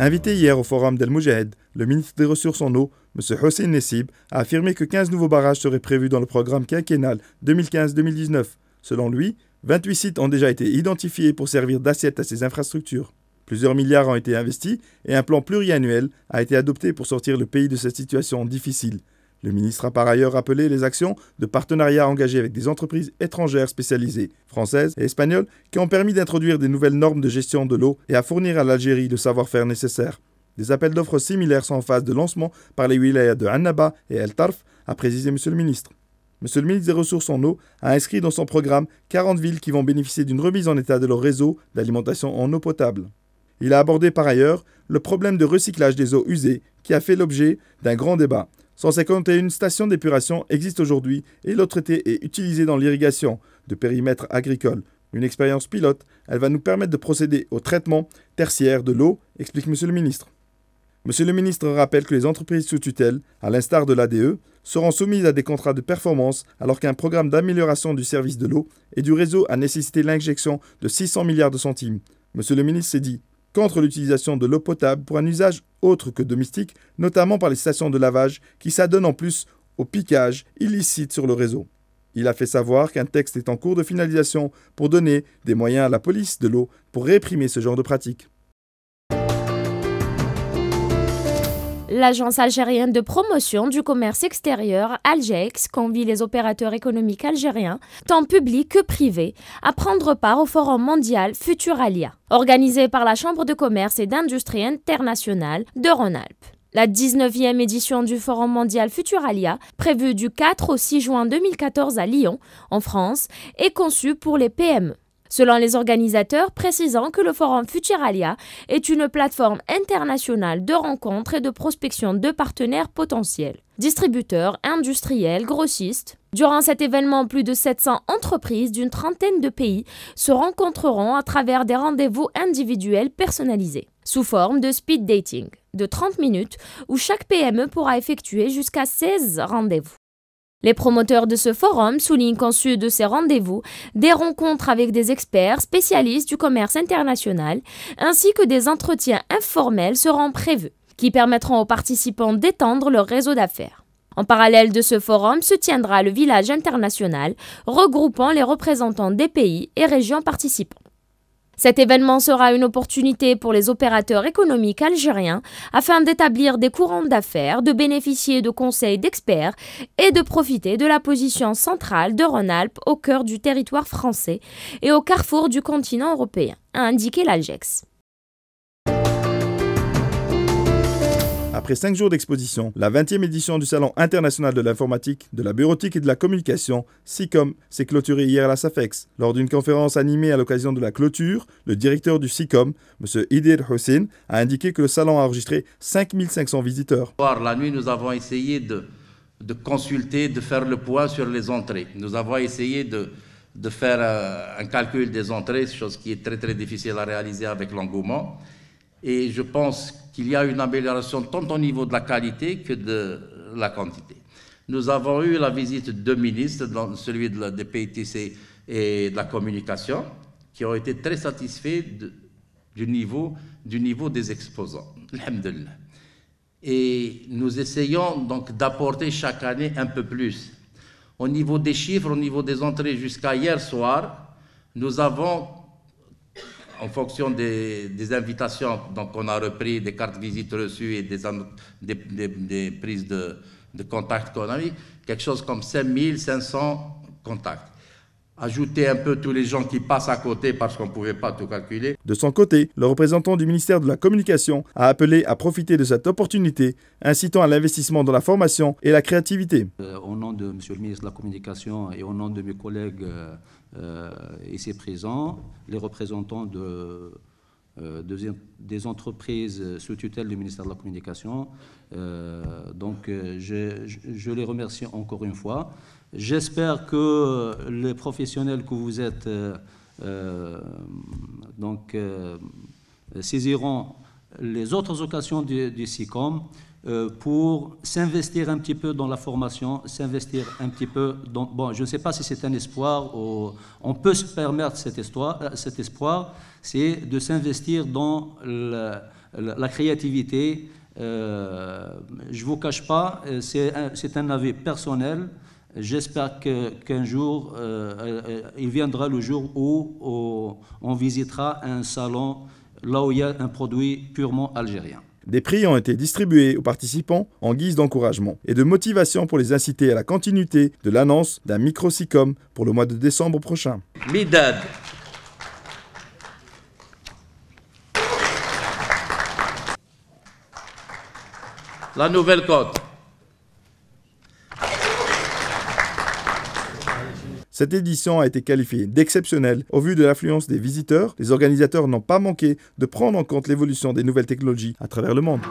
Invité hier au forum d'El Moujahid, le ministre des Ressources en eau, M. Hossein Nessib, a affirmé que 15 nouveaux barrages seraient prévus dans le programme quinquennal 2015-2019. Selon lui, 28 sites ont déjà été identifiés pour servir d'assiette à ces infrastructures. Plusieurs milliards ont été investis et un plan pluriannuel a été adopté pour sortir le pays de cette situation difficile. Le ministre a par ailleurs rappelé les actions de partenariat engagées avec des entreprises étrangères spécialisées, françaises et espagnoles, qui ont permis d'introduire des nouvelles normes de gestion de l'eau et à fournir à l'Algérie le savoir-faire nécessaire. Des appels d'offres similaires sont en phase de lancement par les wilayas de Annaba et El Tarf, a précisé M. le ministre. M. le ministre des Ressources en eau a inscrit dans son programme 40 villes qui vont bénéficier d'une remise en état de leur réseau d'alimentation en eau potable. Il a abordé par ailleurs le problème de recyclage des eaux usées qui a fait l'objet d'un grand débat. 151 stations d'épuration existent aujourd'hui et l'eau traitée est utilisée dans l'irrigation de périmètres agricoles. Une expérience pilote, elle va nous permettre de procéder au traitement tertiaire de l'eau, explique M. le ministre. M. le ministre rappelle que les entreprises sous tutelle, à l'instar de l'ADE, seront soumises à des contrats de performance alors qu'un programme d'amélioration du service de l'eau et du réseau a nécessité l'injection de 600 milliards de centimes. M. le ministre s'est dit contre l'utilisation de l'eau potable pour un usage autre que domestique, notamment par les stations de lavage qui s'adonnent en plus au piquage illicite sur le réseau. Il a fait savoir qu'un texte est en cours de finalisation pour donner des moyens à la police de l'eau pour réprimer ce genre de pratiques. L'Agence algérienne de promotion du commerce extérieur, ALGEX, convie les opérateurs économiques algériens, tant publics que privés, à prendre part au Forum mondial Futuralia, organisé par la Chambre de commerce et d'industrie internationale de Rhône-Alpes. La 19e édition du Forum mondial Futuralia, prévue du 4 au 6 juin 2014 à Lyon, en France, est conçue pour les PME. Selon les organisateurs, précisant que le Forum Futuralia est une plateforme internationale de rencontres et de prospection de partenaires potentiels, distributeurs, industriels, grossistes. Durant cet événement, plus de 700 entreprises d'une trentaine de pays se rencontreront à travers des rendez-vous individuels personnalisés, sous forme de speed dating, de 30 minutes où chaque PME pourra effectuer jusqu'à 16 rendez-vous. Les promoteurs de ce forum soulignent qu'en sus de ces rendez-vous, des rencontres avec des experts spécialistes du commerce international ainsi que des entretiens informels seront prévus, qui permettront aux participants d'étendre leur réseau d'affaires. En parallèle de ce forum se tiendra le village international, regroupant les représentants des pays et régions participants. Cet événement sera une opportunité pour les opérateurs économiques algériens afin d'établir des courants d'affaires, de bénéficier de conseils d'experts et de profiter de la position centrale de Rhône-Alpes au cœur du territoire français et au carrefour du continent européen, a indiqué l'ALGEX. Après 5 jours d'exposition, la 20e édition du Salon international de l'informatique, de la bureautique et de la communication, SICOM, s'est clôturée hier à la SAFEX. Lors d'une conférence animée à l'occasion de la clôture, le directeur du SICOM, M. Idir Hossein, a indiqué que le salon a enregistré 5500 visiteurs. La nuit, nous avons essayé de consulter, de faire le point sur les entrées. Nous avons essayé de faire un calcul des entrées, chose qui est très très difficile à réaliser avec l'engouement. Et je pense qu'il y a une amélioration tant au niveau de la qualité que de la quantité. Nous avons eu la visite de 2 ministres, celui des PITC et de la communication, qui ont été très satisfaits du niveau des exposants. Alhamdulillah. Et nous essayons donc d'apporter chaque année un peu plus. Au niveau des chiffres, au niveau des entrées jusqu'à hier soir, nous avons, en fonction des invitations, donc on a repris des cartes visites reçues et des prises de contacts qu'on a mis, quelque chose comme 5500 contacts. Ajouter un peu tous les gens qui passent à côté parce qu'on ne pouvait pas tout calculer. De son côté, le représentant du ministère de la Communication a appelé à profiter de cette opportunité, incitant à l'investissement dans la formation et la créativité. Au nom de M. le ministre de la Communication et au nom de mes collègues ici présents, les représentants des entreprises sous tutelle du ministère de la Communication, je les remercie encore une fois. J'espère que les professionnels que vous êtes saisiront les autres occasions du SICOM pour s'investir un petit peu dans la formation, s'investir un petit peu dans... Bon, je ne sais pas si c'est un espoir, ou on peut se permettre cet espoir, c'est de s'investir dans la créativité. Je ne vous cache pas, c'est un avis personnel. J'espère qu'un jour, il viendra le jour où on visitera un salon là où il y a un produit purement algérien. Des prix ont été distribués aux participants en guise d'encouragement et de motivation pour les inciter à la continuité de l'annonce d'un micro-SICOM pour le mois de décembre prochain. Midad. La Nouvelle-Côte. Cette édition a été qualifiée d'exceptionnelle. Au vu de l'affluence des visiteurs, les organisateurs n'ont pas manqué de prendre en compte l'évolution des nouvelles technologies à travers le monde.